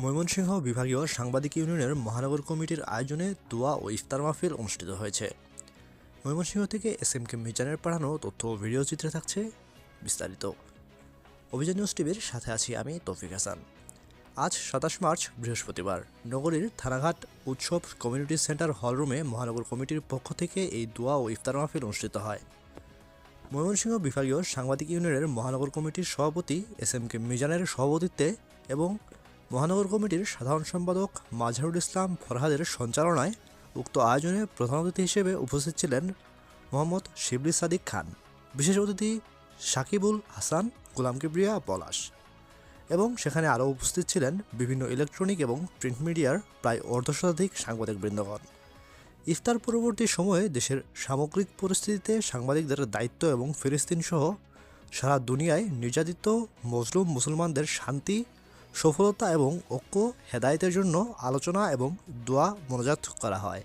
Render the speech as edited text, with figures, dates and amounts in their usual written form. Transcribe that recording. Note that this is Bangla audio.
ময়মনসিংহ বিভাগীয় সাংবাদিক ইউনিয়নের মহানগর কমিটির আয়োজনে দোয়া ও ইফতার মাহফিল অনুষ্ঠিত হয়েছে। ময়মনসিংহ থেকে SMK মিজানের পাঠানো তথ্য ও ভিডিও চিত্রে থাকছে বিস্তারিত। অভিযান নিউজ টিভির সাথে আছি আমি তৌফিক হাসান। আজ 27 মার্চ বৃহস্পতিবার নগরীর থানাঘাট উৎসব কমিউনিটি সেন্টার হলরুমে মহানগর কমিটির পক্ষ থেকে এই দোয়া ও ইফতার মাহফিল অনুষ্ঠিত হয়। ময়মনসিংহ বিভাগীয় সাংবাদিক ইউনিয়নের মহানগর কমিটির সভাপতি SMK মিজানের সভাপতিত্বে এবং মহানগর কমিটির সাধারণ সম্পাদক মাজহারুল ইসলাম ফরহাদের সঞ্চালনায় উক্ত আয়োজনে প্রধান অতিথি হিসেবে উপস্থিত ছিলেন মোহাম্মদ শিবলি সাদিক খান, বিশেষ অতিথি সাকিবুল হাসান, গোলাম কিবরিয়া পলাশ এবং সেখানে আরও উপস্থিত ছিলেন বিভিন্ন ইলেকট্রনিক এবং প্রিন্ট মিডিয়ার প্রায় অর্ধশতাধিক সাংবাদিকবৃন্দগণ। ইফতার পরবর্তী সময়ে দেশের সামগ্রিক পরিস্থিতিতে সাংবাদিকদের দায়িত্ব এবং ফিলিস্তিন সহ সারা দুনিয়ায় নির্যাতিত মজলুম মুসলমানদের শান্তি, সফলতা এবং ঐক্য হেদায়েতের জন্য আলোচনা এবং দোয়া মোনাজাত করা হয়।